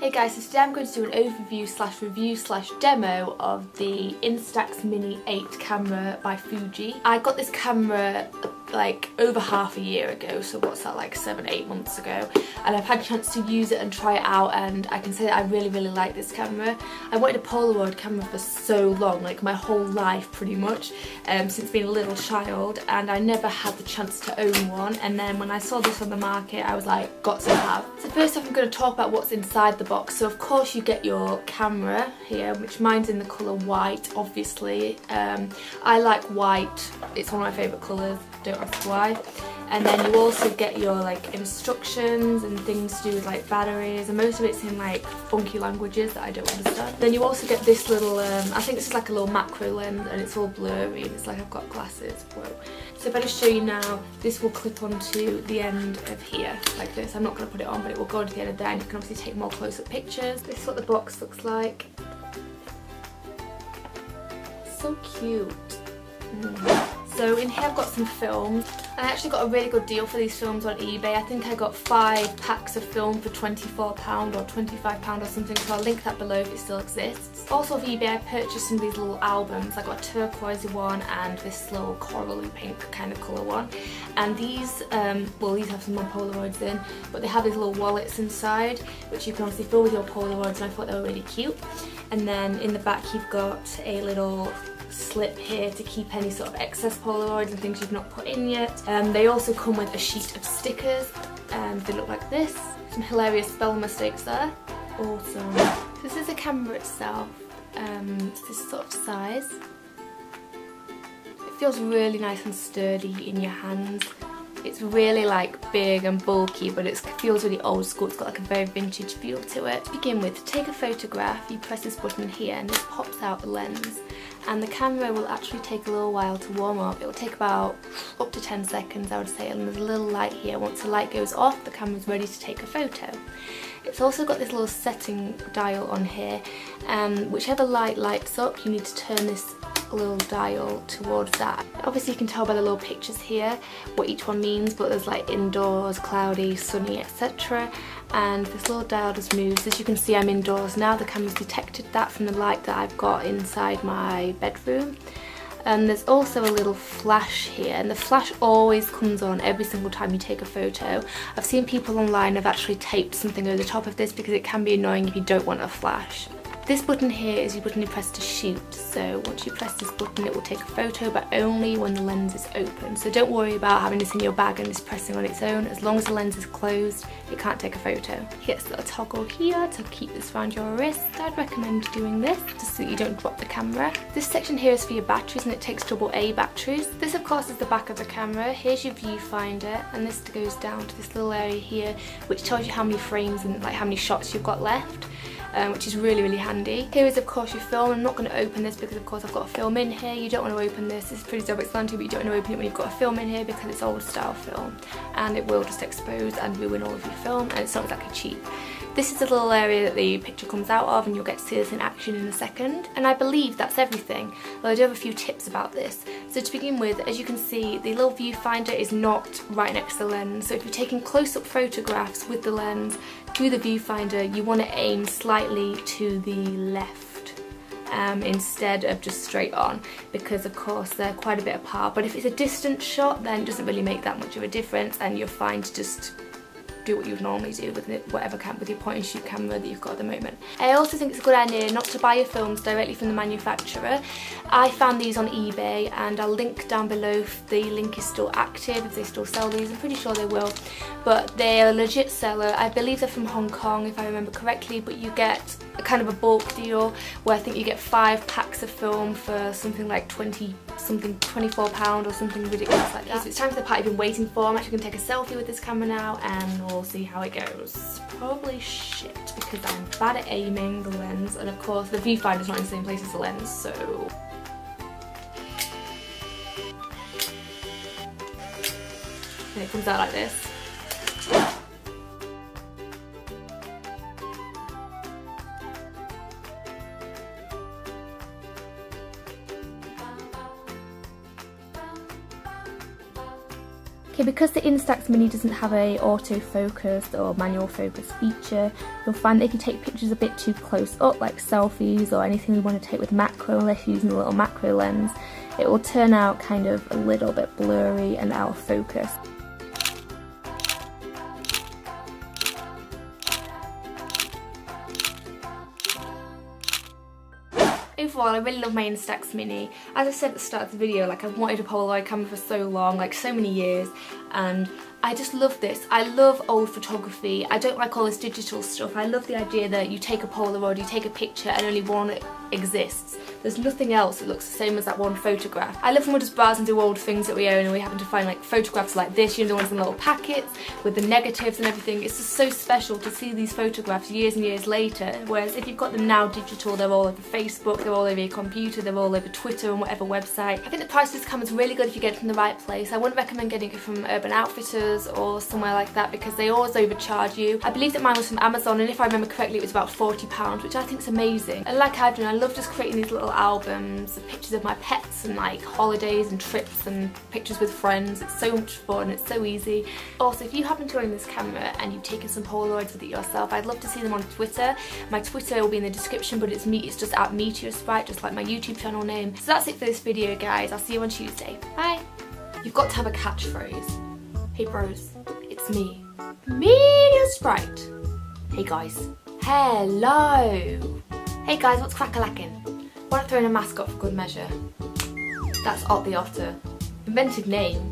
Hey guys, so today I'm going to do an overview slash review slash demo of the Instax Mini 8 camera by Fuji. I got this camera like over half a year ago, so what's that, like 7-8 months ago, and I've had a chance to use it and try it out, and I can say that I really like this camera. I wanted a Polaroid camera for so long, like my whole life pretty much, since being a little child, and I never had the chance to own one, and then when I saw this on the market I was like, got to have. So first off I'm going to talk about what's inside the box. So of course you get your camera here, which mine's in the colour white obviously. I like white, it's one of my favourite colours, don't ask why. And then you also get your like instructions and things to do with like batteries, and most of it's in like funky languages that I don't understand. Then you also get this little, I think this is like a little macro lens, and it's all blurry and it's like I've got glasses. Whoa. So if I just show you now, this will clip onto the end of here like this. I'm not going to put it on, but it will go onto the end of there, and you can obviously take more close-up pictures. This is what the box looks like. So cute. So in here I've got some films. I actually got a really good deal for these films on eBay. I think I got 5 packs of film for £24 or £25 or something, so I'll link that below if it still exists. Also off eBay I purchased some of these little albums. I got a turquoise one and this little corally pink kind of colour one. And these, well, these have some more Polaroids in, but they have these little wallets inside, which you can obviously fill with your Polaroids, and I thought they were really cute. And then in the back you've got a little slip here to keep any sort of excess Polaroids and things you've not put in yet. They also come with a sheet of stickers, and they look like this. Some hilarious spell mistakes there. Awesome. This is the camera itself. It's this sort of size. It feels really nice and sturdy in your hands. It's really like big and bulky, but it feels really old school. It's got like a very vintage feel to it. To begin with, to take a photograph, you press this button here and this pops out the lens. And the camera will actually take a little while to warm up. It will take about up to 10 seconds I would say, and there's a little light here. Once the light goes off, the camera's ready to take a photo. It's also got this little setting dial on here, and whichever light lights up you need to turn this little dial towards that. Obviously you can tell by the little pictures here what each one means, but there's like indoors, cloudy, sunny, etc. And this little dial just moves. As you can see, I'm indoors now. The camera's detected that from the light that I've got inside my bedroom. And there's also a little flash here, and the flash always comes on every single time you take a photo. I've seen people online have actually taped something over the top of this because it can be annoying if you don't want a flash. This button here is your button you press to shoot, so once you press this button it will take a photo, but only when the lens is open. So don't worry about having this in your bag and this pressing on its own. As long as the lens is closed, it can't take a photo. You get this little toggle here to keep this around your wrist. I'd recommend doing this just so that you don't drop the camera. This section here is for your batteries, and it takes AA batteries. This of course is the back of the camera. Here's your viewfinder, and this goes down to this little area here which tells you how many frames and like how many shots you've got left. Which is really handy. Here is of course your film. I'm not going to open this because of course I've got a film in here. You don't want to open this, it's pretty self-explanatory, but you don't want to open it when you've got a film in here because it's old style film and it will just expose and ruin all of your film, and it's not exactly cheap. This is the little area that the picture comes out of, and you'll get to see this in action in a second. And I believe that's everything, though I do have a few tips about this. So to begin with, as you can see, the little viewfinder is not right next to the lens, so if you're taking close-up photographs with the lens through the viewfinder, you want to aim slightly to the left instead of just straight on, because of course they're quite a bit apart. But if it's a distant shot, then it doesn't really make that much of a difference, and you're fine to just do what you would normally do with with your point and shoot camera that you've got at the moment. I also think it's a good idea not to buy your films directly from the manufacturer. I found these on eBay, and I'll link down below if the link is still active, if they still sell these. I'm pretty sure they will, but they're a legit seller. I believe they're from Hong Kong if I remember correctly, but you get a kind of a bulk deal where I think you get 5 packs of film for something like £24 or something ridiculous like that. So it's time for the part I've been waiting for. I'm actually going to take a selfie with this camera now, and we'll see how it goes. Probably shit because I'm bad at aiming the lens, and of course the viewfinder's not in the same place as the lens, so and it comes out like this. Okay, because the Instax Mini doesn't have a autofocus or manual focus feature, you'll find that if you take pictures a bit too close up, like selfies or anything you want to take with macro, unless you're using a little macro lens, it will turn out kind of a little bit blurry and out of focus. Overall, I really love my Instax Mini. As I said at the start of the video, like I've wanted a Polaroid camera for so long, like so many years, and I just love this. I love old photography. I don't like all this digital stuff. I love the idea that you take a Polaroid, you take a picture and only one exists. There's nothing else that looks the same as that one photograph. I love when we just browse and do old things that we own and we happen to find like photographs like this, you know, the ones in little packets with the negatives and everything. It's just so special to see these photographs years and years later, whereas if you've got them now digital, they're all over Facebook, they're all over your computer, they're all over Twitter and whatever website. I think the price of this camera's really good if you get it from the right place. I wouldn't recommend getting it from Urban Outfitters or somewhere like that because they always overcharge you. I believe that mine was from Amazon, and if I remember correctly it was about £40, which I think is amazing. And like I've done, I love just creating these little albums of pictures of my pets and like holidays and trips and pictures with friends. It's so much fun, it's so easy. Also, if you happen to own this camera and you've taken some Polaroids with it yourself, I'd love to see them on Twitter. My Twitter will be in the description, but it's just at Meteosprite, just like my YouTube channel name. So that's it for this video, guys. I'll see you on Tuesday. Bye! You've got to have a catchphrase. Hey bros, it's me, Meteosprite. Hey guys. Hello. Hey guys, what's crack-a-lackin'? Why not throw in a mascot for good measure? That's Ot the Otter. Inventive name.